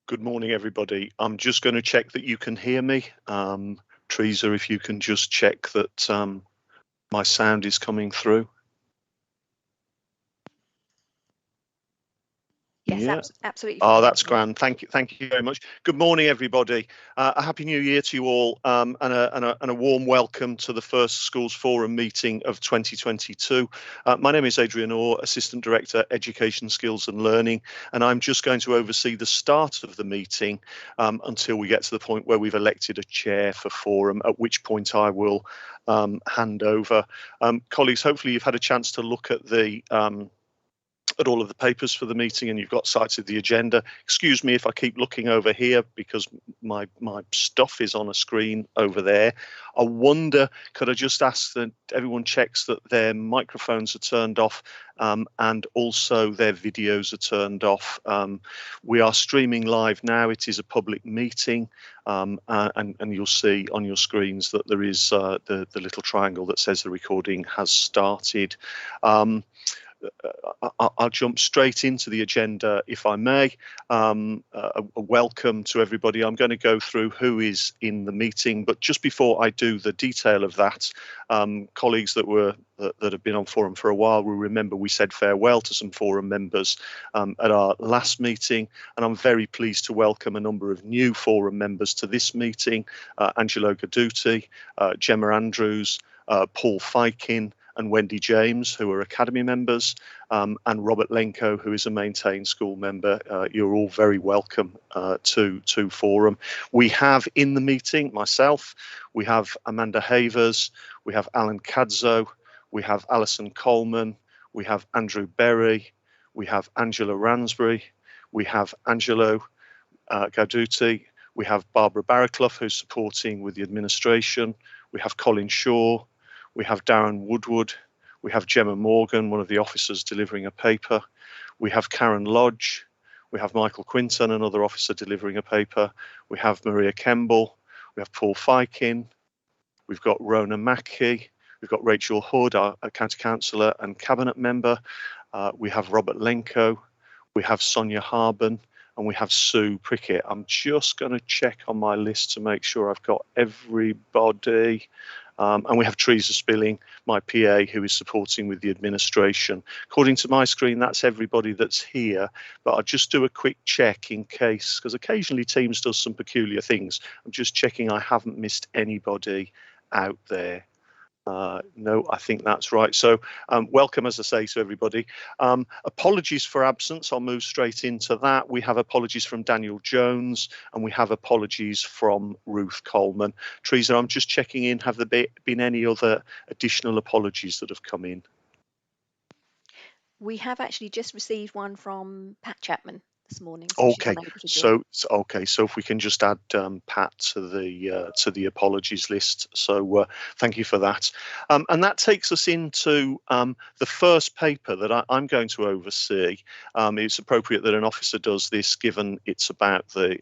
Good morning, everybody. I'm just going to check that you can hear me. Teresa, if you can just check that my sound is coming through. Yes, Yeah. absolutely. Oh, that's grand. Thank you very much. Good morning, everybody. A happy new year to you all, and a warm welcome to the first Schools Forum meeting of 2022. My name is Adrian Orr, Assistant Director, Education, Skills and Learning, and I'm just going to oversee the start of the meeting until we get to the point where we've elected a chair for Forum, at which point I will hand over. Colleagues, hopefully you've had a chance to look at at all of the papers for the meeting, and you've got sight of the agenda. Excuse me if I keep looking over here because my stuff is on a screen over there. I wonder, could I just ask that everyone checks that their microphones are turned off and also their videos are turned off. We are streaming live now. It is a public meeting, and you'll see on your screens that there is the little triangle that says the recording has started. I'll jump straight into the agenda, if I may. A welcome to everybody. I'm going to go through who is in the meeting, but just before I do the detail of that, colleagues that have been on Forum for a while will remember we said farewell to some Forum members at our last meeting, and I'm very pleased to welcome a number of new Forum members to this meeting. Angelo Gaduti, Gemma Andrews, Paul Fykin, and Wendy James, who are Academy members, and Robert Lenko, who is a maintained school member. You're all very welcome to Forum. We have in the meeting myself, we have Amanda Havers, we have Alan Cadzo, we have Alison Coleman, we have Andrew Berry, we have Angela Ransbury, we have Angelo Gauduti, we have Barbara Barraclough, who's supporting with the administration, we have Colin Shaw, we have Darren Woodward, we have Gemma Morgan, one of the officers delivering a paper, we have Karen Lodge, we have Michael Quinton, another officer delivering a paper, we have Maria Kemble, we have Paul Fykin, we've got Rona Mackey, we've got Rachel Hood, our county councillor and cabinet member, we have Robert Lenko, we have Sonia Harben, and we have Sue Prickett. I'm just going to check on my list to make sure I've got everybody. And we have Teresa Spilling, my PA, who is supporting with the administration. According to my screen, that's everybody that's here, but I'll just do a quick check in case, because occasionally Teams does some peculiar things. I'm just checking I haven't missed anybody out there. No, I think that's right. So welcome, as I say, to everybody. Apologies for absence. I'll move straight into that. We have apologies from Daniel Jones and we have apologies from Ruth Coleman. Teresa, I'm just checking in. Have there been any other additional apologies that have come in? We have actually just received one from Pat Chapman this morning. So okay, so if we can just add Pat to the apologies list. So thank you for that, and that takes us into the first paper that I'm going to oversee. It's appropriate that an officer does this, given it's about the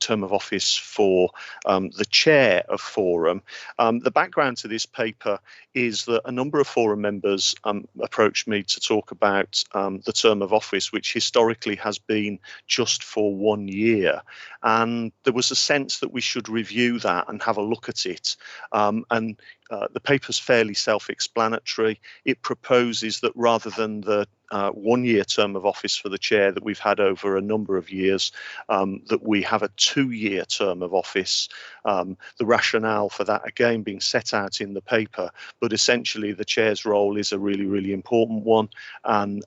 term of office for the chair of Forum. The background to this paper is that a number of Forum members approached me to talk about the term of office, which historically has been just for 1 year, and there was a sense that we should review that and have a look at it. The paper's fairly self-explanatory. It proposes that rather than the 1 year term of office for the chair that we've had over a number of years, that we have a 2 year term of office. The rationale for that again being set out in the paper, but essentially the chair's role is a really, really important one, and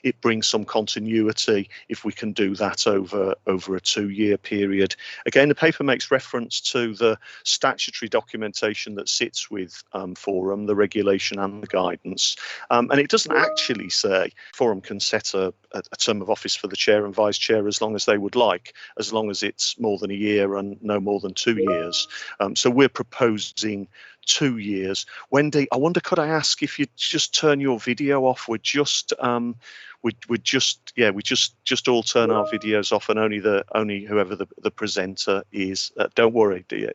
it brings some continuity if we can do that over a 2 year period. Again, the paper makes reference to the statutory documentation that sits with Forum, the regulation and the guidance, and it doesn't actually say Forum can set a term of office for the chair and vice chair as long as they would like, as long as it's more than a year and no more than 2 years. So we're proposing 2 years. Wendy, I wonder, could I ask if you just turn your video off? We just all turn our videos off, and only whoever the presenter is. Don't worry, dear.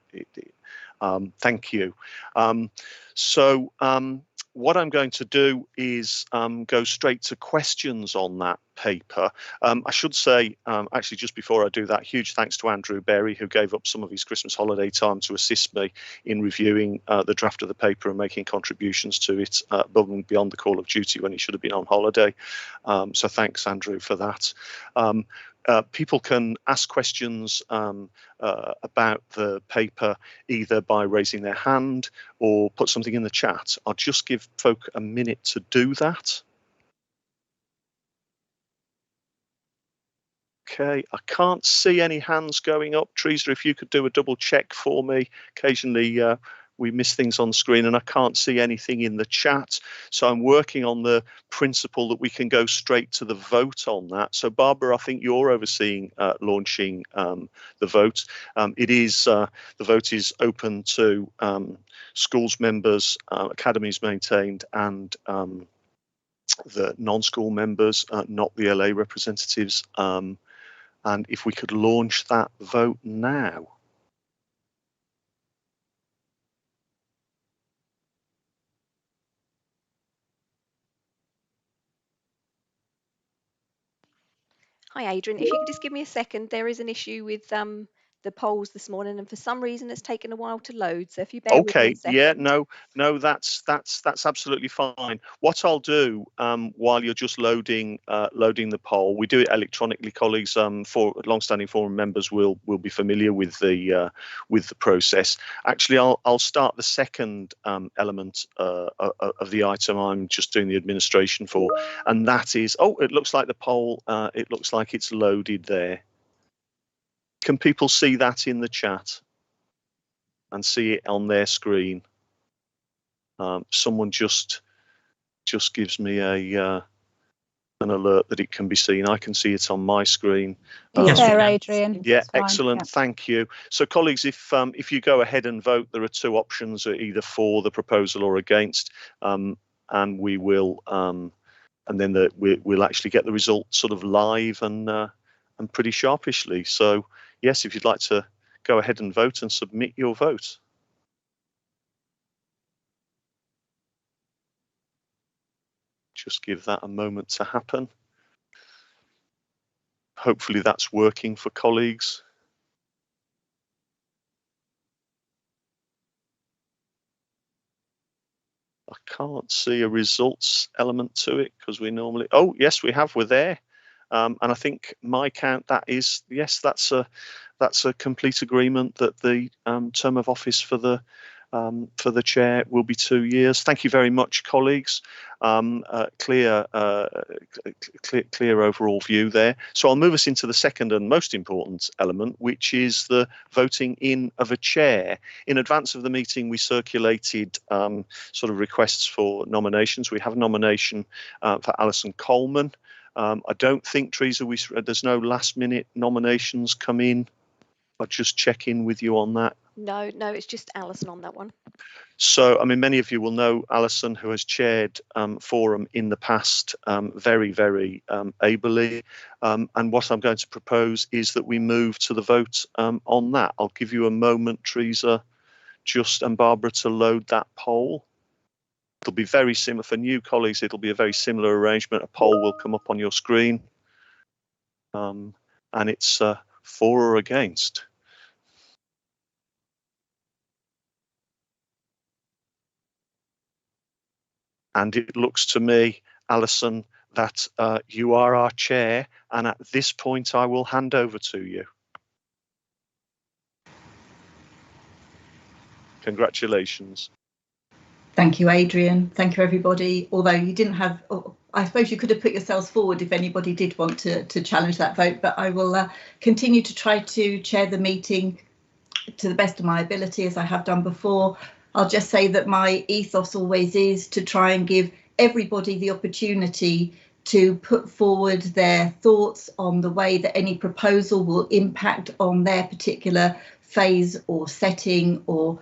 Thank you. So what I'm going to do is go straight to questions on that paper. I should say, actually, just before I do that, huge thanks to Andrew Berry, who gave up some of his Christmas holiday time to assist me in reviewing the draft of the paper and making contributions to it above and beyond the call of duty when he should have been on holiday. So thanks, Andrew, for that. People can ask questions about the paper either by raising their hand or put something in the chat. I'll just give folk a minute to do that. Okay, I can't see any hands going up. Teresa, if you could do a double check for me. Occasionally we miss things on screen and I can't see anything in the chat. So I'm working on the principle that we can go straight to the vote on that. So Barbara, I think you're overseeing launching the vote. The vote is open to schools members, academies maintained, and the non-school members, not the LA representatives. And if we could launch that vote now. Hi, Adrian. If you could just give me a second, there is an issue with the polls this morning, and for some reason it's taken a while to load. So if you bear with me a Okay, yeah, second. no, that's absolutely fine. What I'll do while you're just loading the poll, we do it electronically, colleagues. For long-standing forum members will be familiar with the process. Actually, I'll start the second element of the item I'm just doing the administration for, and that is, oh, it looks like the poll. It looks like it's loaded there. Can people see that in the chat and see it on their screen? Someone just gives me an alert that it can be seen. I can see it on my screen. Yes, there, Adrian. Yeah, excellent. Yeah. Thank you. So, colleagues, if you go ahead and vote, there are two options: either for the proposal or against, and we will, and then we'll actually get the result sort of live and pretty sharpishly. So, yes, if you'd like to go ahead and vote and submit your vote. Just give that a moment to happen. Hopefully that's working for colleagues. I can't see a results element to it because we normally, oh yes, we're there. And I think my count, that is, yes, that's a complete agreement that the term of office for the chair will be 2 years. Thank you very much, colleagues. Clear overall view there. So I'll move us into the second and most important element, which is the voting in of a chair. In advance of the meeting, we circulated sort of requests for nominations. We have a nomination for Alison Coleman. I don't think, Teresa, there's no last minute nominations come in. I'll just check in with you on that. No, it's just Alison on that one. So, I mean, many of you will know Alison, who has chaired Forum in the past very, very ably. And what I'm going to propose is that we move to the vote on that. I'll give you a moment, Teresa, and Barbara, to load that poll. It'll be very similar for new colleagues. It'll be a very similar arrangement. A poll will come up on your screen. And it's for or against. And it looks to me, Alison, that you are our chair. And at this point, I will hand over to you. Congratulations. Thank you, Adrian. Thank you, everybody. Although you didn't have, I suppose you could have put yourselves forward if anybody did want to challenge that vote, but I will continue to try to chair the meeting to the best of my ability, as I have done before. I'll just say that my ethos always is to try and give everybody the opportunity to put forward their thoughts on the way that any proposal will impact on their particular phase or setting, or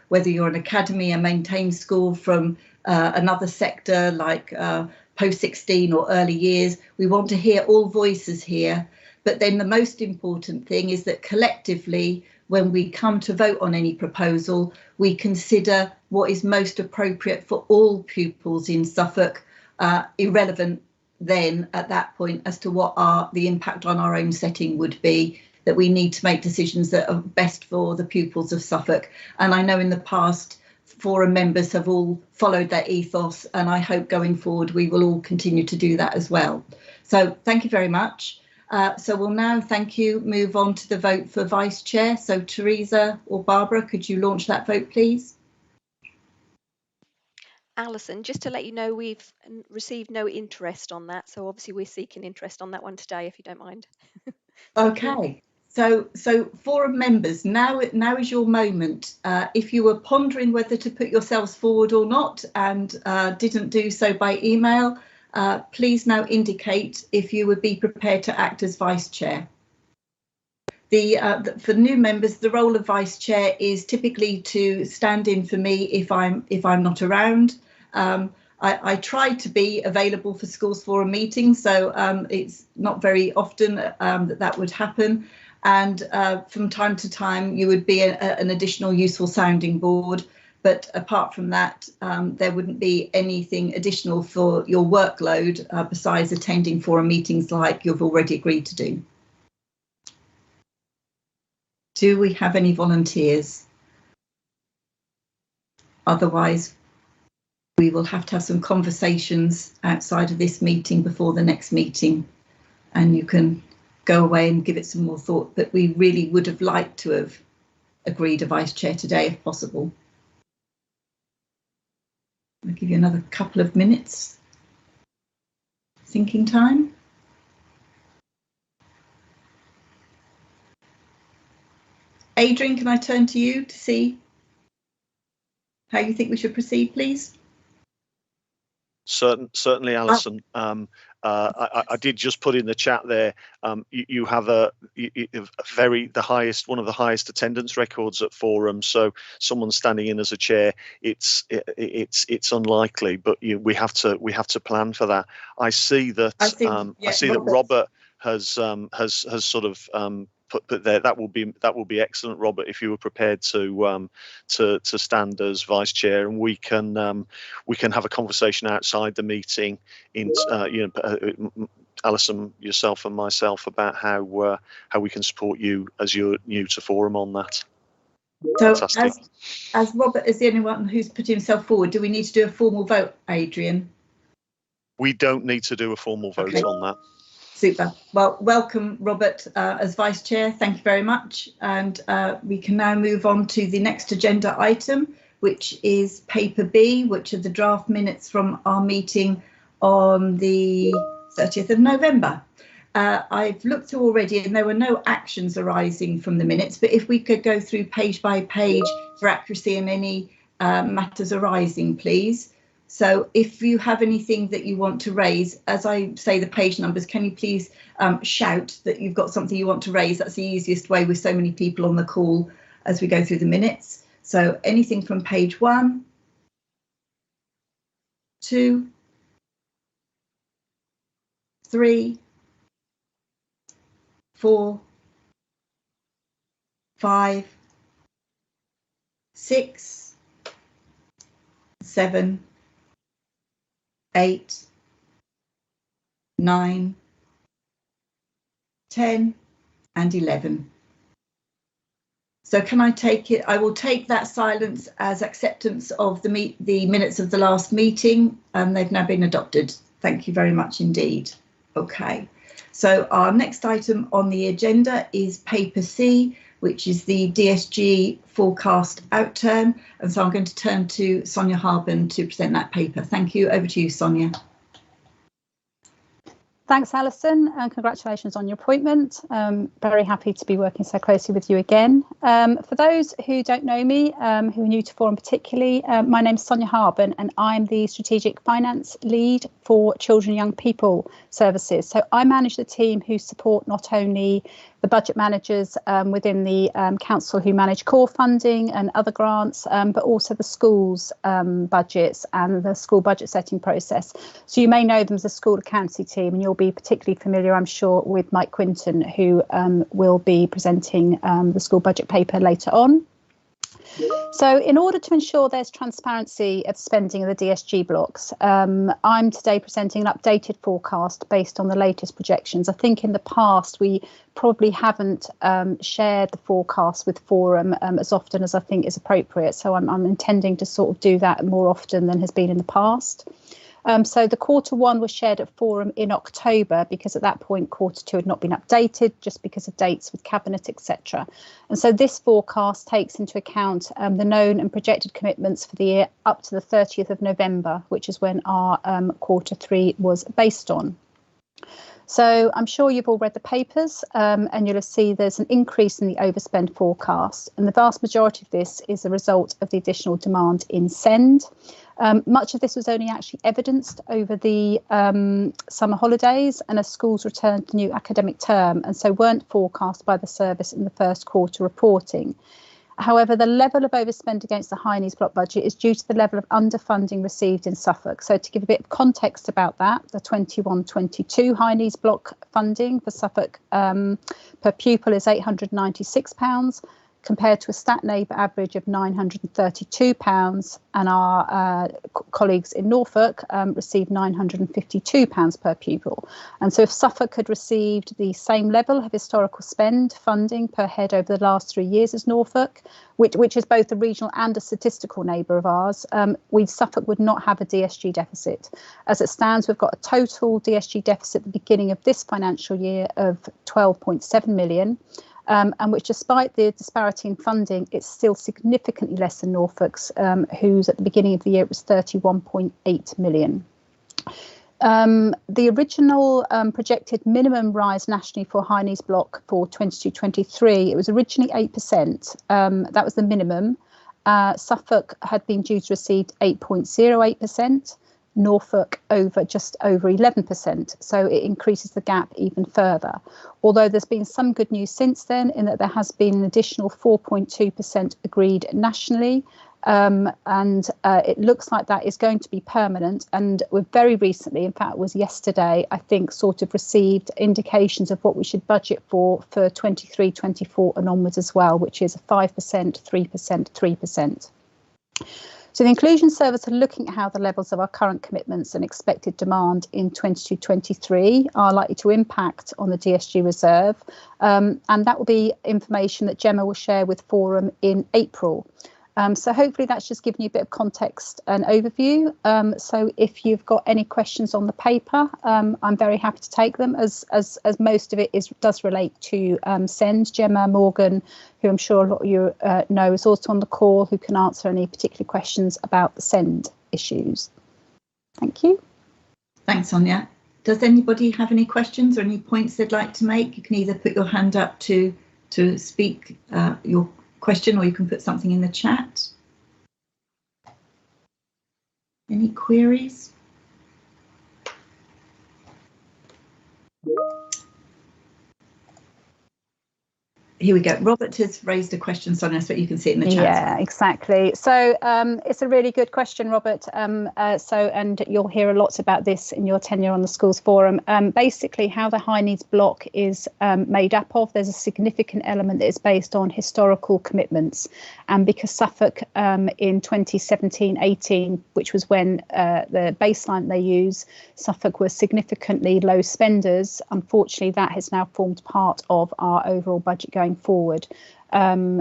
whether you're an academy, a maintained school from another sector like post-16 or early years. We want to hear all voices here. But then the most important thing is that collectively when we come to vote on any proposal, we consider what is most appropriate for all pupils in Suffolk, irrelevant then at that point as to what the impact on our own setting would be, that we need to make decisions that are best for the pupils of Suffolk. And I know in the past, forum members have all followed that ethos, and I hope going forward we will all continue to do that as well. So thank you very much. So we'll now, thank you, move on to the vote for Vice Chair. So Teresa or Barbara, could you launch that vote, please? Alison, just to let you know, we've received no interest on that. So obviously we're seeking interest on that one today, if you don't mind. Okay. So forum members, now is your moment. If you were pondering whether to put yourselves forward or not and didn't do so by email, please now indicate if you would be prepared to act as Vice Chair. For new members, the role of Vice Chair is typically to stand in for me if I'm not around. I try to be available for schools forum meetings, so it's not very often that would happen. And from time to time, you would be an additional useful sounding board. But apart from that, there wouldn't be anything additional for your workload besides attending forum meetings like you've already agreed to do. Do we have any volunteers? Otherwise, we will have to have some conversations outside of this meeting before the next meeting, and you can go away and give it some more thought. But we really would have liked to have agreed a Vice Chair today if possible. I'll give you another couple of minutes. Thinking time. Adrian, can I turn to you to see how you think we should proceed, please? Certainly, Alison. I did just put in the chat there. You have one of the highest attendance records at forum. So someone standing in as a chair, it's unlikely, but we have to plan for that. I see that that Robert has sort of put there. That will be excellent, Robert, if you were prepared to stand as Vice Chair, and we can have a conversation outside the meeting in Alison, yourself and myself about how we can support you as you're new to forum on that. So as Robert is the only one who's put himself forward, do we need to do a formal vote, Adrian? We don't need to do a formal vote on that. Super. Well, welcome, Robert, as Vice Chair. Thank you very much. And we can now move on to the next agenda item, which is paper B, which are the draft minutes from our meeting on the 30th of November. I've looked through already and there were no actions arising from the minutes, but if we could go through page by page for accuracy and any matters arising, please. So if you have anything that you want to raise, as I say the page numbers, can you please shout that you've got something you want to raise? That's the easiest way with so many people on the call as we go through the minutes. So anything from page 1, 2, 3, 4, 5, 6, 7, 8, 9, 10 and 11. So can I take it? I will take that silence as acceptance of the minutes of the last meeting, and they've now been adopted. Thank you very much indeed. Okay, so our next item on the agenda is paper C, which is the DSG forecast outturn. And so I'm going to turn to Sonia Harben to present that paper. Thank you. Over to you, Sonia. Thanks, Alison, and congratulations on your appointment. Very happy to be working so closely with you again. For those who don't know me, who are new to Forum particularly, my name's Sonia Harben and I'm the Strategic Finance Lead for Children and Young People Services. So I manage the team who support not only the budget managers within the council who manage core funding and other grants, but also the schools budgets and the school budget setting process. So you may know them as the school accountancy team, and you'll be particularly familiar, I'm sure, with Mike Quinton, who will be presenting the school budget paper later on. So in order to ensure there's transparency of spending of the DSG blocks, I'm today presenting an updated forecast based on the latest projections. I think in the past we probably haven't shared the forecast with Forum as often as I think is appropriate. So I'm intending to sort of do that more often than has been in the past. So the Q1 was shared at Forum in October, because at that point Q2 had not been updated just because of dates with Cabinet, etc. And so this forecast takes into account the known and projected commitments for the year up to the 30th of November, which is when our Q3 was based on. So I'm sure you've all read the papers and you'll see there's an increase in the overspend forecast. And the vast majority of this is a result of the additional demand in SEND. Much of this was only actually evidenced over the summer holidays and as schools returned to the new academic term, and so weren't forecast by the service in the first quarter reporting. However, the level of overspend against the High Needs block budget is due to the level of underfunding received in Suffolk. So to give a bit of context about that, the 21-22 High Needs block funding for Suffolk per pupil is £896, compared to a stat neighbour average of £932, and our colleagues in Norfolk received £952 per pupil. And so if Suffolk had received the same level of historical spend funding per head over the last 3 years as Norfolk, which is both a regional and a statistical neighbour of ours, Suffolk would not have a DSG deficit. As it stands, we've got a total DSG deficit at the beginning of this financial year of 12.7 million. And which, despite the disparity in funding, it's still significantly less than Norfolk's, whose at the beginning of the year it was 31.8 million. The original projected minimum rise nationally for High Needs block for 22-23, it was originally 8%. That was the minimum. Suffolk had been due to receive 8.08%. Norfolk just over 11%, so it increases the gap even further. Although there's been some good news since then, in that there has been an additional 4.2% agreed nationally, and it looks like that is going to be permanent. And we've very recently, in fact it was yesterday, I think, sort of received indications of what we should budget for 23-24 and onwards as well, which is 5%, 3%, 3%. So the Inclusion Service are looking at how the levels of our current commitments and expected demand in 22-23 are likely to impact on the DSG reserve. And that will be information that Gemma will share with Forum in April. So hopefully that's just given you a bit of context and overview. So if you've got any questions on the paper, I'm very happy to take them, as most of it does relate to SEND. Gemma Morgan, who I'm sure a lot of you know, is also on the call, who can answer any particular questions about the SEND issues. Thank you. Thanks, Sonia. Does anybody have any questions or any points they'd like to make? You can either put your hand up to speak your question, or you can put something in the chat. Any queries? Here we go. Robert has raised a question, Sonia, so you can see it in the chat. Yeah, exactly. So it's a really good question, Robert. And you'll hear a lot about this in your tenure on the Schools Forum. Basically, how the High Needs block is made up of, there's a significant element that is based on historical commitments. And because Suffolk in 2017-18, which was when the baseline they use, Suffolk was significantly low spenders, unfortunately, that has now formed part of our overall budget going forward.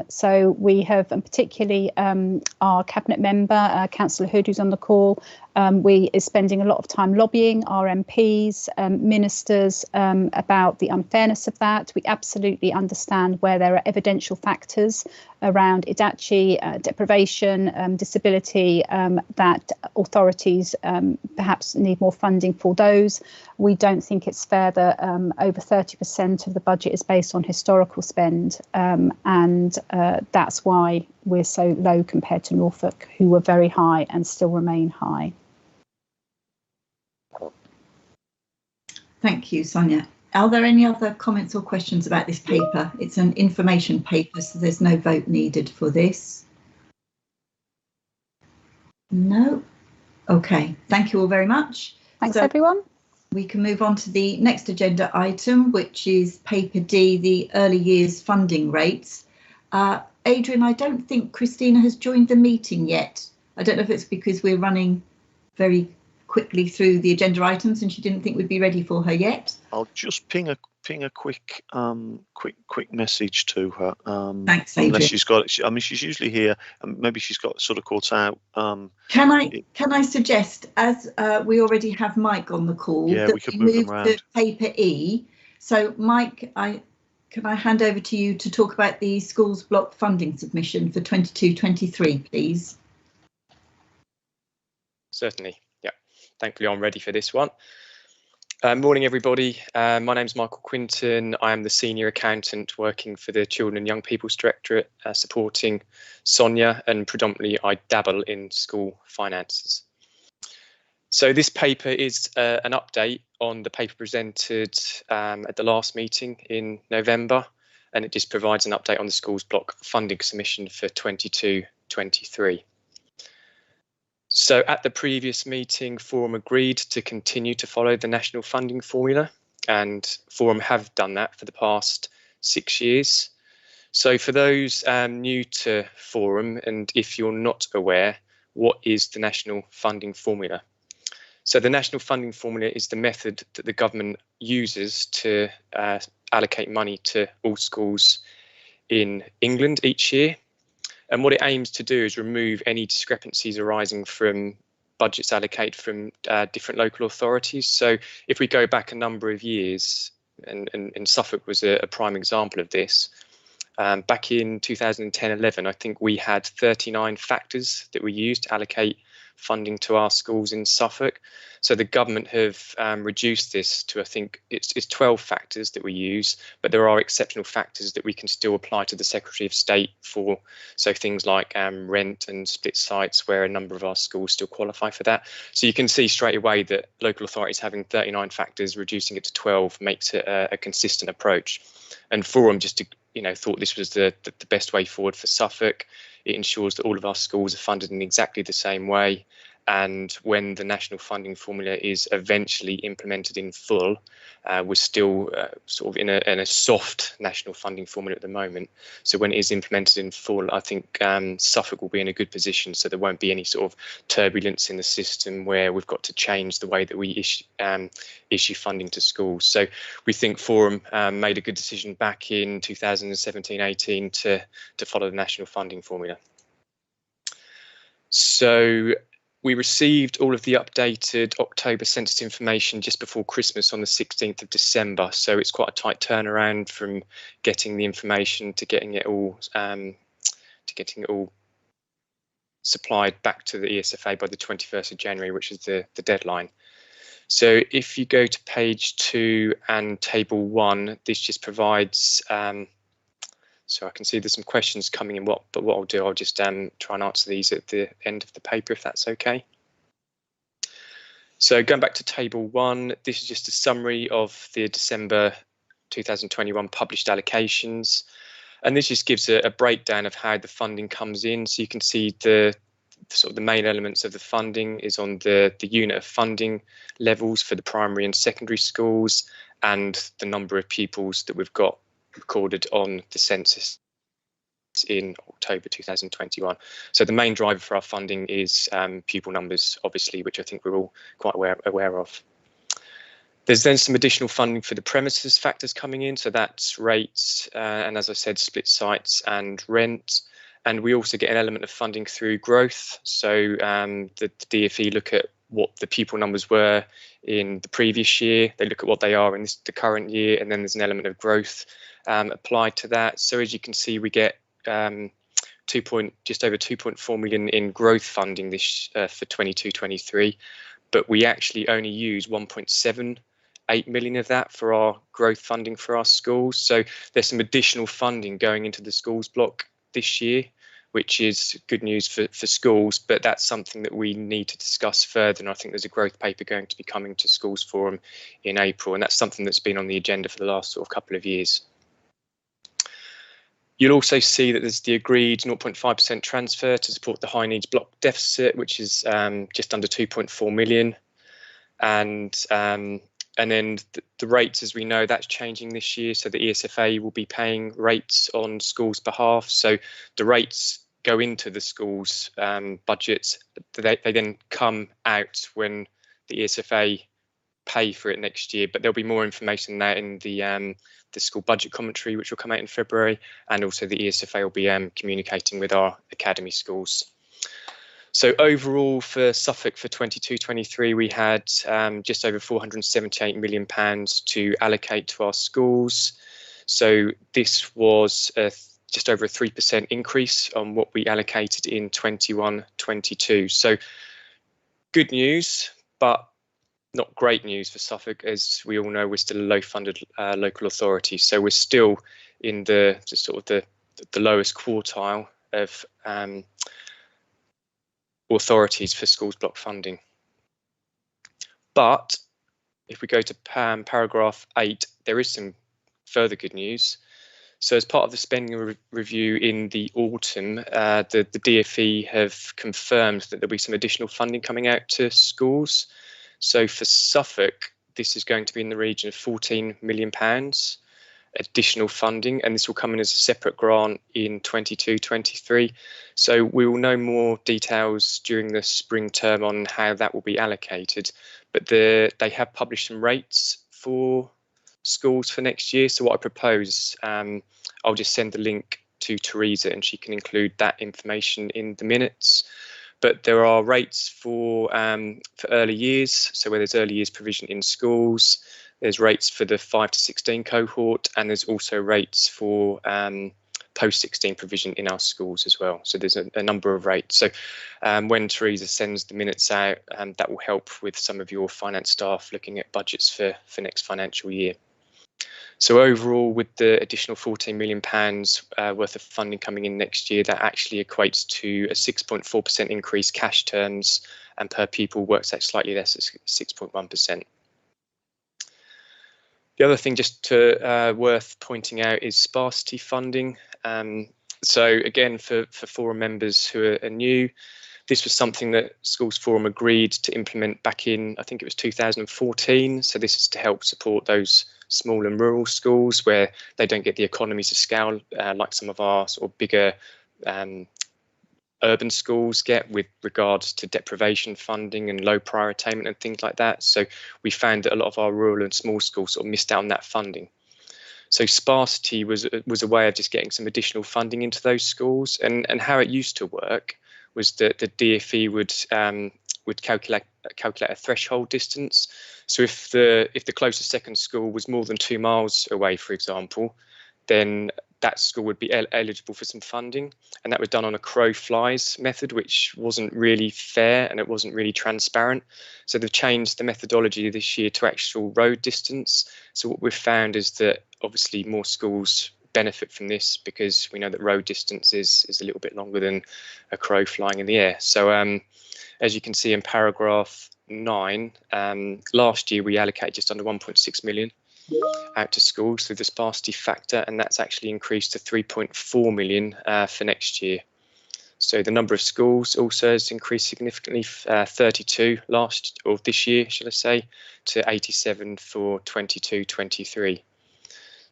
So we have, and particularly our cabinet member, Councillor Hood, who's on the call, is spending a lot of time lobbying our MPs, ministers, about the unfairness of that. We absolutely understand where there are evidential factors around IDACHI, deprivation, disability, that authorities perhaps need more funding for those. We don't think it's fair that over 30% of the budget is based on historical spend, and that's why we're so low compared to Norfolk, who were very high and still remain high. Thank you, Sonia. Are there any other comments or questions about this paper? It's an information paper, so there's no vote needed for this. No. Okay, thank you all very much. Thanks, everyone. We can move on to the next agenda item, which is paper D, the early years funding rates. Adrian, I don't think Christina has joined the meeting yet. I don't know if it's because we're running very quickly through the agenda items and she didn't think we'd be ready for her yet. I'll just ping a quick message to her. Thanks, Adrian. Unless she's got, I mean, she's usually here, and maybe she's got sort of caught out. Can I suggest, as we already have Mike on the call, yeah, that we could we move move them to around. paper E. So, Mike, can I hand over to you to talk about the schools block funding submission for 22-23, please? Certainly, yeah. Thankfully, I'm ready for this one. Morning, everybody. My name's Michael Quinton. I am the Senior Accountant working for the Children and Young People's Directorate, supporting Sonia, and predominantly I dabble in school finances. So this paper is an update on the paper presented at the last meeting in November, and it just provides an update on the schools block funding submission for 22-23. So at the previous meeting, Forum agreed to continue to follow the national funding formula, and Forum have done that for the past 6 years. So for those new to Forum, and if you're not aware, what is the national funding formula? So the national funding formula is the method that the government uses to allocate money to all schools in England each year. And what it aims to do is remove any discrepancies arising from budgets allocated from different local authorities. So if we go back a number of years, and Suffolk was a prime example of this, back in 2010-11, I think we had 39 factors that were used to allocate funding to our schools in Suffolk. So the government have reduced this to, I think it's 12 factors that we use, but there are exceptional factors that we can still apply to the Secretary of State for. So things like rent and split sites, where a number of our schools still qualify for that. So you can see straight away that local authorities having 39 factors, reducing it to 12 makes it a consistent approach. And Forum just thought this was the best way forward for Suffolk. It ensures that all of our schools are funded in exactly the same way. And when the national funding formula is eventually implemented in full, we're still sort of in a soft national funding formula at the moment. So when it is implemented in full, I think Suffolk will be in a good position, so there won't be any sort of turbulence in the system where we've got to change the way that we issue funding to schools. So we think Forum made a good decision back in 2017-18 to follow the national funding formula. So we received all of the updated October census information just before Christmas on the 16th of December. So it's quite a tight turnaround from getting the information to getting it all supplied back to the ESFA by the 21st of January, which is the deadline. So if you go to page 2 and table 1, this just provides so I can see there's some questions coming in, but what I'll do, I'll just try and answer these at the end of the paper, if that's okay. So going back to table 1, this is just a summary of the December 2021 published allocations. And this just gives a breakdown of how the funding comes in. So you can see the main elements of the funding is on the unit of funding levels for the primary and secondary schools, and the number of pupils that we've got recorded on the census in October 2021. So the main driver for our funding is pupil numbers, obviously, which I think we're all quite aware of. There's then some additional funding for the premises factors coming in, so that's rates and, as I said, split sites and rent. And we also get an element of funding through growth. So the DfE look at what the pupil numbers were in the previous year, they look at what they are in the current year, and then there's an element of growth applied to that. So as you can see, we get just over 2.4 million in growth funding this for 22-23, but we actually only use 1.78 million of that for our growth funding for our schools. So there's some additional funding going into the schools block this year, which is good news for schools, but that's something that we need to discuss further. And I think there's a growth paper going to be coming to Schools Forum in April, and that's something that's been on the agenda for the last sort of couple of years. You'll also see that there's the agreed 0.5% transfer to support the high needs block deficit, which is just under 2.4 million. And then the rates, as we know, that's changing this year. So the ESFA will be paying rates on schools' behalf. So the rates go into the schools' budgets. They then come out when the ESFA pay for it next year. But there'll be more information on that in the school budget commentary, which will come out in February. And also the ESFA will be communicating with our academy schools. So overall for Suffolk for 22-23, we had just over £478 million to allocate to our schools. So this was just over a 3% increase on what we allocated in 21-22. So good news, but not great news for Suffolk. As we all know, we're still a low funded local authority. So we're still in the lowest quartile of authorities for schools block funding. But if we go to paragraph 8, there is some further good news. So as part of the spending review in the autumn, the DfE have confirmed that there'll be some additional funding coming out to schools. So for Suffolk, this is going to be in the region of £14 million additional funding, and this will come in as a separate grant in 22-23. So we will know more details during the spring term on how that will be allocated. But they have published some rates for schools for next year. So what I propose, I'll just send the link to Teresa and she can include that information in the minutes. But there are rates for early years, so where there's early years provision in schools. There's rates for the 5 to 16 cohort, and there's also rates for post-16 provision in our schools as well. So there's a number of rates. So when Teresa sends the minutes out, that will help with some of your finance staff looking at budgets for next financial year. So overall, with the additional £14 million worth of funding coming in next year, that actually equates to a 6.4% increase cash terms, and per pupil works out slightly less at 6.1%. The other thing just worth pointing out is Sparsity Funding. So again, for forum members who are new, this was something that Schools Forum agreed to implement back in, I think it was 2014. So this is to help support those small and rural schools where they don't get the economies of scale like some of our sort of bigger urban schools get with regards to deprivation funding and low prior attainment and things like that. So we found that a lot of our rural and small schools sort of missed out on that funding. So Sparsity was a way of just getting some additional funding into those schools, and how it used to work was that the DfE would calculate a threshold distance. So if the closest second school was more than 2 miles away, for example, then that school would be eligible for some funding, and that was done on a crow flies method, which wasn't really fair and it wasn't really transparent. So they've changed the methodology this year to actual road distance. So what we've found is that obviously more schools benefit from this because we know that road distance is a little bit longer than a crow flying in the air. So as you can see in paragraph 9, last year we allocated just under 1.6 million out to schools through the sparsity factor, and that's actually increased to 3.4 million for next year. So the number of schools also has increased significantly, 32 this year, should I say, to 87 for 22-23.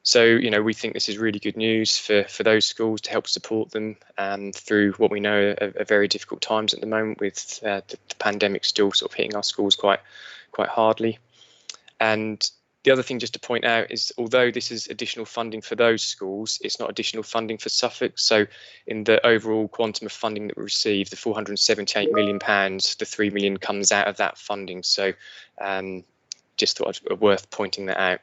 So, you know, we think this is really good news for those schools to help support them through what we know are very difficult times at the moment, with the pandemic still sort of hitting our schools quite hardly. And the other thing just to point out is, although this is additional funding for those schools, it's not additional funding for Suffolk. So in the overall quantum of funding that we received, the £478 million, the 3 million comes out of that funding. So just thought it was worth pointing that out.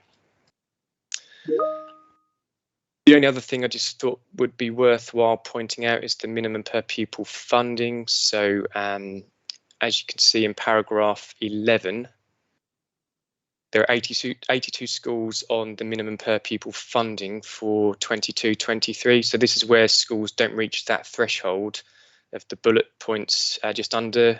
The only other thing I just thought would be worthwhile pointing out is the minimum per pupil funding. So as you can see in paragraph 11, there are 82 schools on the minimum per pupil funding for 22-23. So this is where schools don't reach that threshold of the bullet points just under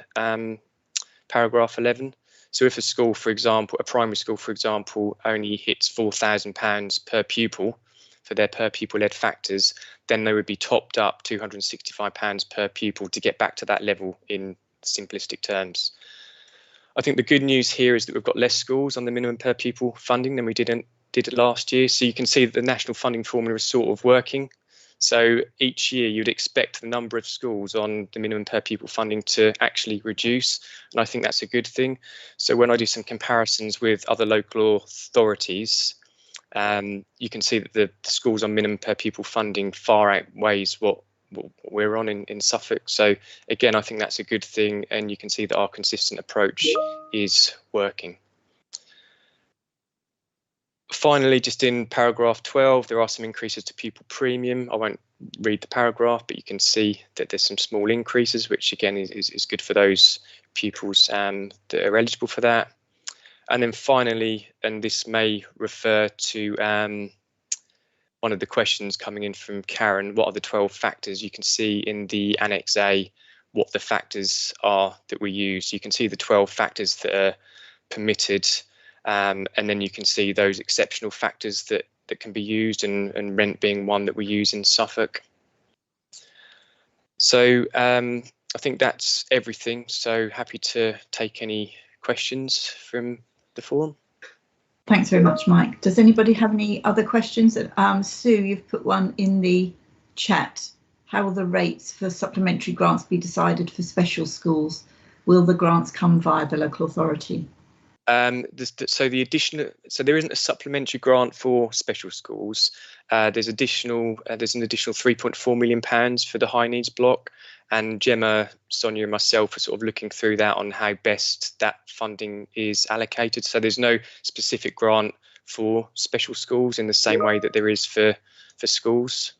paragraph 11. So if a school, for example, a primary school, for example, only hits £4,000 per pupil for their per pupil led factors, then they would be topped up £265 per pupil to get back to that level in simplistic terms. I think the good news here is that we've got less schools on the minimum per pupil funding than we did it last year. So you can see that the national funding formula is sort of working. So each year you'd expect the number of schools on the minimum per pupil funding to actually reduce. And I think that's a good thing. So when I do some comparisons with other local authorities, you can see that the schools on minimum per pupil funding far outweighs what we're on in Suffolk. So again, I think that's a good thing. And you can see that our consistent approach is working. Finally, just in paragraph 12, there are some increases to pupil premium. I won't read the paragraph, but you can see that there's some small increases, which again is good for those pupils that are eligible for that. And then finally, and this may refer to one of the questions coming in from Karen, what are the 12 factors? You can see in the Annex A what the factors are that we use. You can see the 12 factors that are permitted. And then you can see those exceptional factors that can be used, and rent being one that we use in Suffolk. So I think that's everything. So happy to take any questions from the forum. Thanks very much, Mike. Does anybody have any other questions? Sue, you've put one in the chat. How will the rates for supplementary grants be decided for special schools? Will the grants come via the local authority? So there isn't a supplementary grant for special schools. There's an additional £3.4 million for the high needs block, and Gemma, Sonia and myself are sort of looking through that on how best that funding is allocated. So there's no specific grant for special schools in the same way that there is for schools.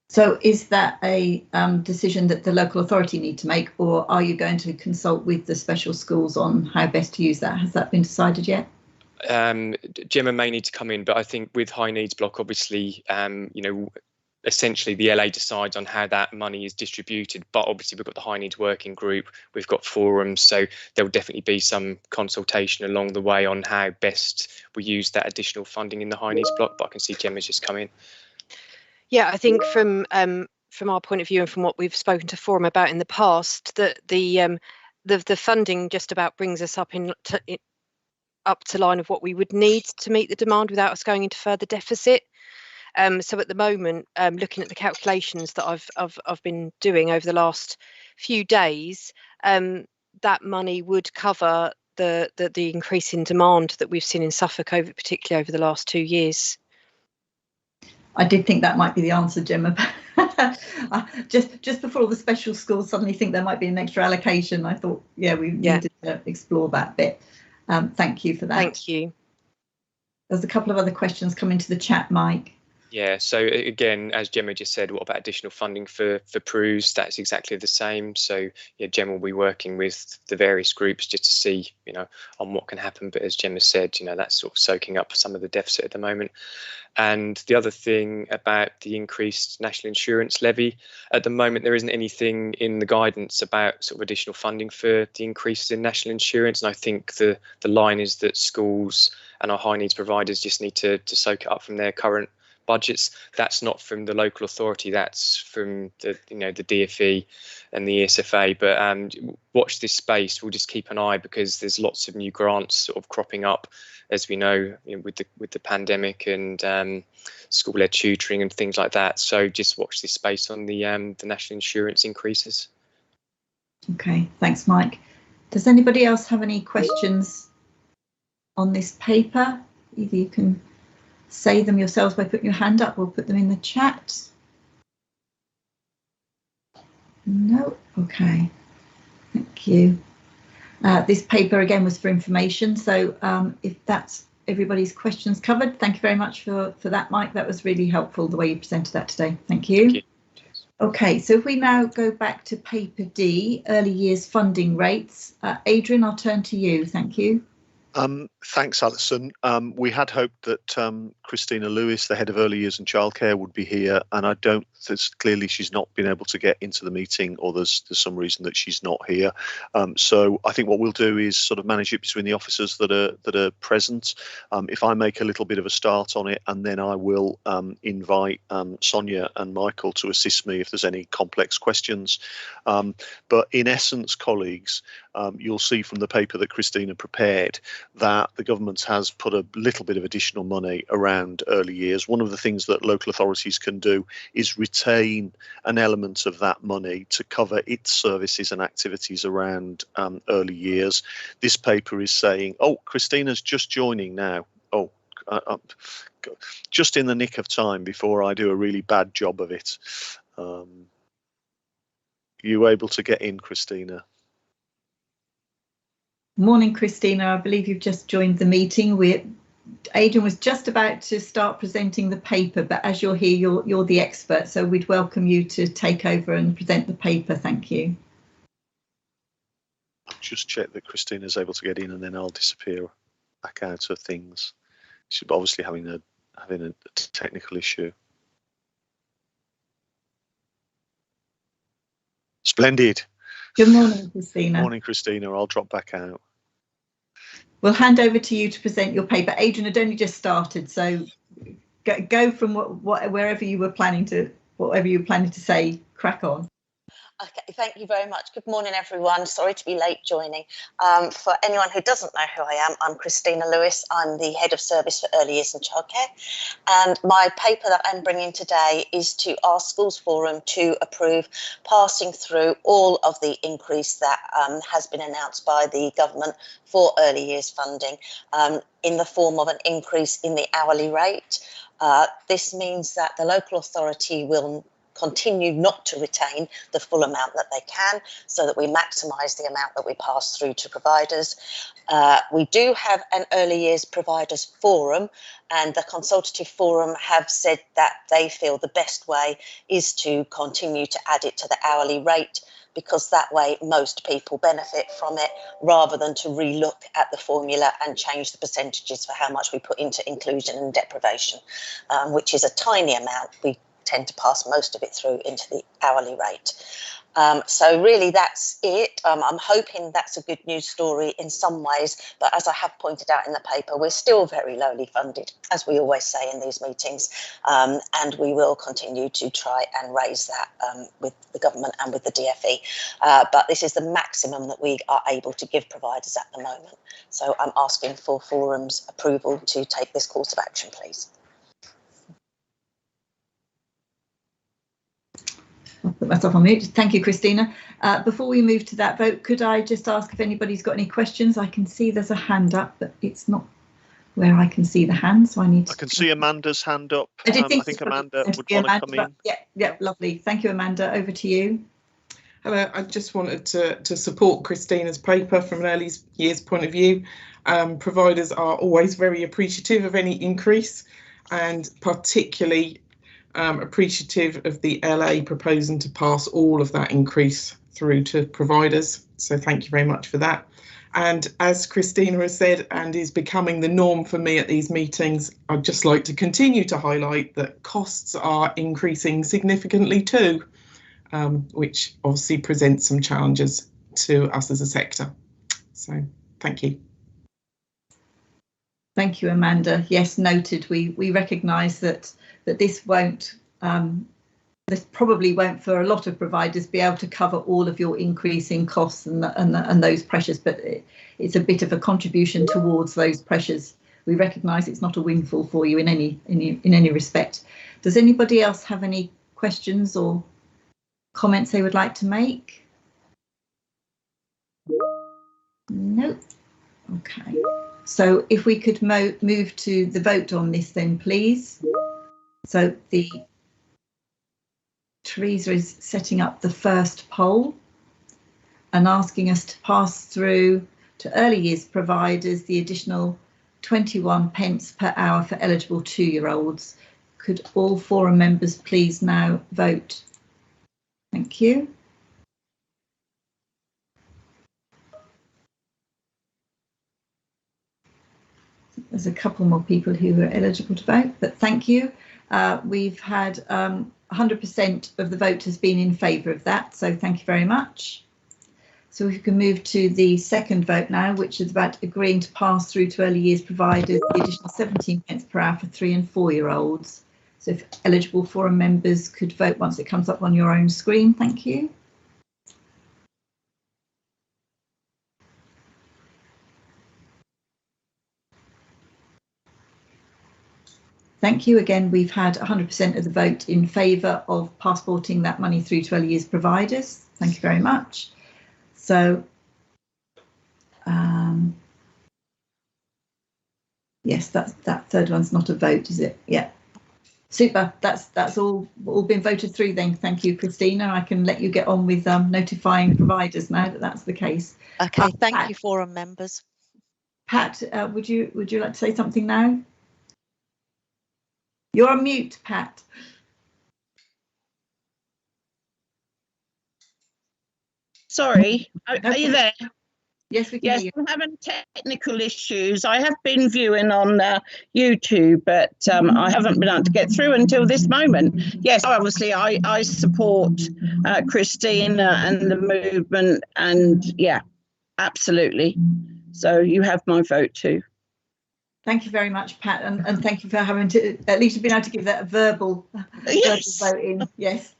So is that a decision that the local authority need to make, or are you going to consult with the special schools on how best to use that? Has that been decided yet? Gemma may need to come in, but I think with high needs block, obviously, essentially the LA decides on how that money is distributed, but obviously we've got the high needs working group, we've got forums, so there will definitely be some consultation along the way on how best we use that additional funding in the high needs block, but I can see Gemma's just come in. Yeah, I think from our point of view and from what we've spoken to Forum about in the past, that the funding just about brings us up to line of what we would need to meet the demand without us going into further deficit. So at the moment, looking at the calculations that I've been doing over the last few days, that money would cover the increase in demand that we've seen in Suffolk particularly over the last 2 years. I did think that might be the answer, Gemma. Just before all the special schools suddenly think there might be an extra allocation, I thought, we needed to explore that bit. Thank you for that. Thank you. There's a couple of other questions come into the chat, Mike. Yeah, so again, as Gemma just said, what about additional funding for PRUs? That's exactly the same. So yeah, Gemma will be working with the various groups just to see, on what can happen. But as Gemma said, that's sort of soaking up some of the deficit at the moment. And the other thing about the increased national insurance levy, at the moment, there isn't anything in the guidance about sort of additional funding for the increases in national insurance. And I think the line is that schools and our high needs providers just need to soak it up from their current budgets. That's not from the local authority, that's from the the DfE and the ESFA. But watch this space. We'll just keep an eye, because there's lots of new grants sort of cropping up, as we know, with the pandemic and school-led tutoring and things like that. So just watch this space on the national insurance increases. Okay, thanks, Mike. Does anybody else have any questions on this paper? Either you can say them yourselves by putting your hand up, we'll put them in the chat. No, okay, thank you. This paper again was for information, so if that's everybody's questions covered, thank you very much for that, Mike. That was really helpful, the way you presented that today. Thank you. Thank you. Okay, so if we now go back to paper D, early years funding rates. Adrian, I'll turn to you. Thank you. Thanks, Alison. We had hoped that Christina Lewis, the head of early years and childcare, would be here, and I don't. Clearly, she's not been able to get into the meeting, or there's some reason that she's not here. So I think what we'll do is sort of manage it between the officers that are present. If I make a little bit of a start on it, and then I will invite Sonia and Michael to assist me if there's any complex questions. But in essence, colleagues, you'll see from the paper that Christina prepared that the government has put a little bit of additional money around early years. One of the things that local authorities can do is retain an element of that money to cover its services and activities around early years. This paper is saying, oh, Christina's just joining now. Oh, just in the nick of time before I do a really bad job of it. You able to get in, Christina? Morning, Christina. I believe you've just joined the meeting. Adrian was just about to start presenting the paper, but as you're here, you're the expert, so we'd welcome you to take over and present the paper. Thank you. I'll just check that Christina's able to get in, and then I'll disappear back out of things. She's obviously having a technical issue. Splendid. Good morning, Christina. Morning, Christina. I'll drop back out. We'll hand over to you to present your paper. Adrian had only just started, so go from wherever you were planning to, whatever you were planning to say, crack on. Okay, thank you very much. Good morning, everyone. Sorry to be late joining. For anyone who doesn't know who I am, I'm Christina Lewis. I'm the Head of Service for Early Years and Childcare. And my paper that I'm bringing today is to ask Schools Forum to approve passing through all of the increase that has been announced by the government for early years funding in the form of an increase in the hourly rate. This means that the local authority will continue not to retain the full amount that they can, so that we maximise the amount that we pass through to providers. We do have an early years providers forum, and the consultative forum have said that they feel the best way is to continue to add it to the hourly rate, because that way most people benefit from it, rather than to relook at the formula and change the percentages for how much we put into inclusion and deprivation, which is a tiny amount. We tend to pass most of it through into the hourly rate. So really that's it. I'm hoping that's a good news story in some ways, but as I have pointed out in the paper, we're still very lowly funded, as we always say in these meetings, and we will continue to try and raise that with the government and with the DFE. But this is the maximum that we are able to give providers at the moment. So I'm asking for Forum's approval to take this course of action, please. I'll put myself on mute. Thank you, Christina. Before we move to that vote, could I just ask if anybody's got any questions? I can see there's a hand up, but it's not where I can see the hand, so I need to... I can see Amanda's hand up. I think Amanda would want to come in. Yeah, lovely. Thank you, Amanda. Over to you. Hello, I just wanted to support Christina's paper from an early years point of view. Providers are always very appreciative of any increase, and particularly appreciative of the LA proposing to pass all of that increase through to providers. So thank you very much for that. And as Christina has said, and is becoming the norm for me at these meetings, I'd just like to continue to highlight that costs are increasing significantly too, which obviously presents some challenges to us as a sector. So thank you. Thank you, Amanda. Yes, noted. We recognise that this won't, this probably won't for a lot of providers be able to cover all of your increase in costs and those pressures, but it's a bit of a contribution towards those pressures. We recognise it's not a windfall for you in any respect. Does anybody else have any questions or comments they would like to make? No. Okay. So if we could move to the vote on this then, please. So Teresa is setting up the first poll and asking us to pass through to early years providers the additional 21 pence per hour for eligible 2-year-olds. Could all forum members please now vote? Thank you. There's a couple more people who are eligible to vote, but thank you. We've had 100% of the vote has been in favour of that, so thank you very much. So we can move to the second vote now, which is about agreeing to pass through to early years providers the additional 17 pence per hour for 3 and 4 year olds. So if eligible forum members could vote once it comes up on your own screen, thank you. Thank you. Again, we've had 100% of the vote in favour of passporting that money through to early years providers. Thank you very much. So, yes, that third one's not a vote, is it? Yeah. Super. That's all been voted through then. Thank you, Christina. I can let you get on with notifying providers now that that's the case. Okay. Thank Pat, you, forum members. Pat, would you like to say something now? You're on mute, Pat. Sorry, are you there? Yes, we can hear you. I'm having technical issues. I have been viewing on YouTube, but I haven't been able to get through until this moment. Yes, obviously I support Christine and the movement, and yeah, absolutely. So you have my vote too. Thank you very much, Pat, and thank you for having to at least been able to give that a verbal vote in. Yes.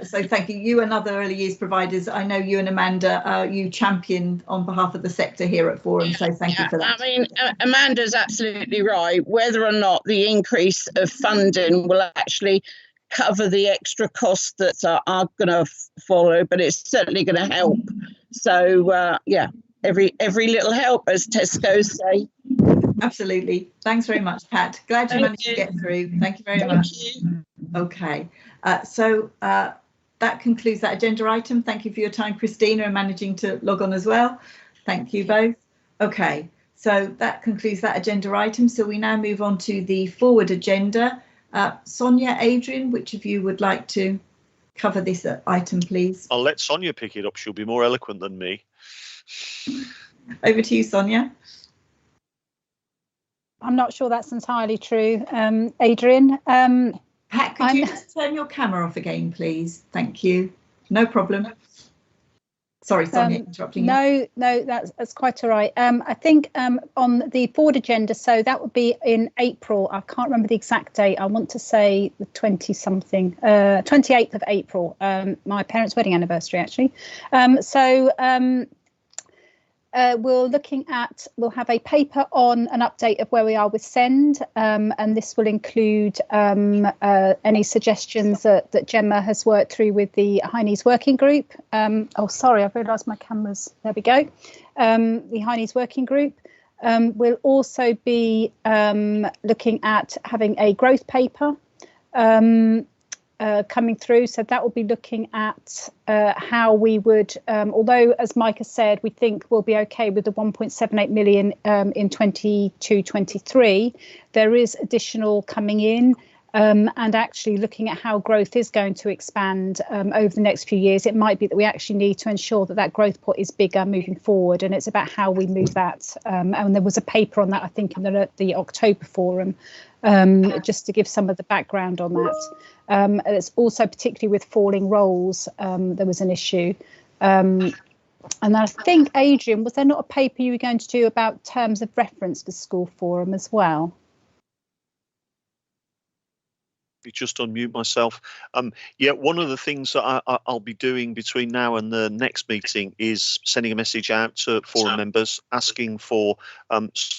So thank you. You and other early years providers, I know you and Amanda, you championed on behalf of the sector here at Forum, so thank you for that. I mean, Amanda's absolutely right. Whether or not the increase of funding will actually cover the extra costs that are going to follow, but it's certainly going to help. So, yeah, every little help, as Tesco's say. Absolutely. Thanks very much, Pat. Glad you managed to get through. Thank you very much. Okay. So that concludes that agenda item. Thank you for your time, Christina, and managing to log on as well. Thank you both. Okay, so that concludes that agenda item. So we now move on to the forward agenda. Sonia, Adrian, which of you would like to cover this item, please? I'll let Sonia pick it up. She'll be more eloquent than me. Over to you, Sonia. I'm not sure that's entirely true, Adrian. Pat, could you just turn your camera off again, please? Thank you. No problem. Sorry, Sonia, interrupting you. No, that's quite all right. I think on the forward agenda, so that would be in April. I can't remember the exact date. I want to say the 28th of April, my parents' wedding anniversary, actually. We'll have a paper on an update of where we are with SEND, and this will include any suggestions that Gemma has worked through with the High Needs Working Group. Oh, sorry, I've realised my camera's, there we go. The High Needs Working Group. We'll also be looking at having a growth paper coming through, so that will be looking at how we would, although as Mike has said, we think we'll be okay with the 1.78 million in 22-23. There is additional coming in, and actually looking at how growth is going to expand over the next few years. It might be that we actually need to ensure that that growth pot is bigger moving forward, and it's about how we move that. And there was a paper on that, I think, in the October forum, just to give some of the background on that. It's also particularly with falling roles, there was an issue. And I think, Adrian, was there not a paper you were going to do about terms of reference for school forum as well? Just unmute myself. Yeah, one of the things that I'll be doing between now and the next meeting is sending a message out to forum members asking for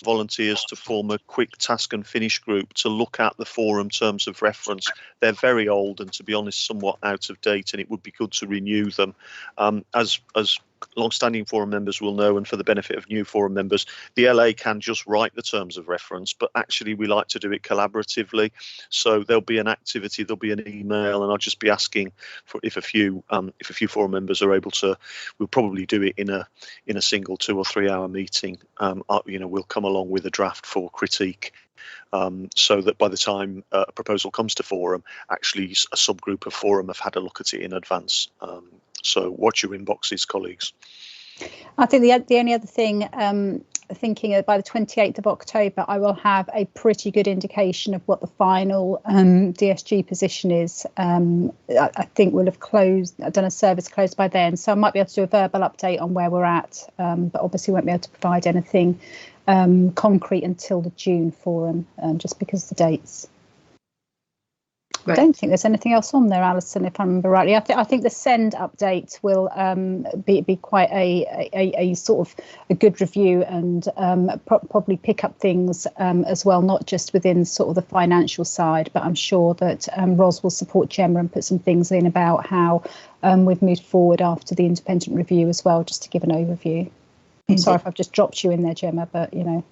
volunteers to form a quick task and finish group to look at the forum terms of reference. They're very old and, to be honest, somewhat out of date, and it would be good to renew them. As long-standing forum members will know, and for the benefit of new forum members, the LA can just write the terms of reference, but actually we like to do it collaboratively. So there'll be an activity, there'll be an email, and I'll just be asking for if a few forum members are able to. We'll probably do it in a single 2 or 3 hour meeting. We'll come along with a draft for critique. So that by the time a proposal comes to forum, actually a subgroup of forum have had a look at it in advance. So watch your inboxes, colleagues. I think the only other thing thinking by the 28th of October, I will have a pretty good indication of what the final DSG position is. I think we'll have done a service close by then, so I might be able to do a verbal update on where we're at, but obviously won't be able to provide anything concrete until the June forum, just because of the dates. Right. I don't think there's anything else on there, Alison, if I remember rightly. I think the send update will be quite a sort of a good review, and probably pick up things as well, not just within sort of the financial side, but I'm sure that Ros will support Gemma and put some things in about how we've moved forward after the independent review as well, just to give an overview. I'm sorry if I've just dropped you in there, Gemma, but you know,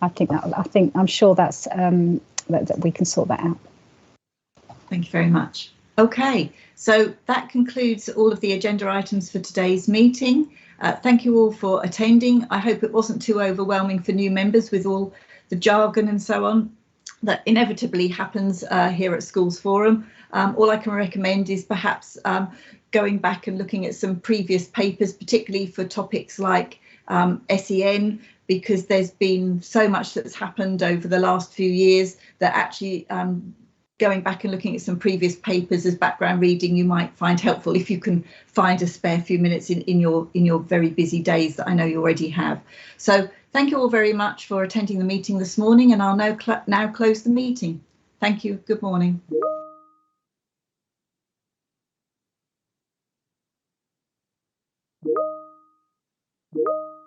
I'm sure that's that we can sort that out. Thank you very much. Okay, so that concludes all of the agenda items for today's meeting. Thank you all for attending. I hope it wasn't too overwhelming for new members with all the jargon and so on that inevitably happens here at Schools Forum. All I can recommend is perhaps going back and looking at some previous papers, particularly for topics like SEN, because there's been so much that's happened over the last few years that actually going back and looking at some previous papers as background reading you might find helpful if you can find a spare few minutes in your very busy days that I know you already have. So thank you all very much for attending the meeting this morning, and I'll now close the meeting. Thank you. Good morning. Yeah.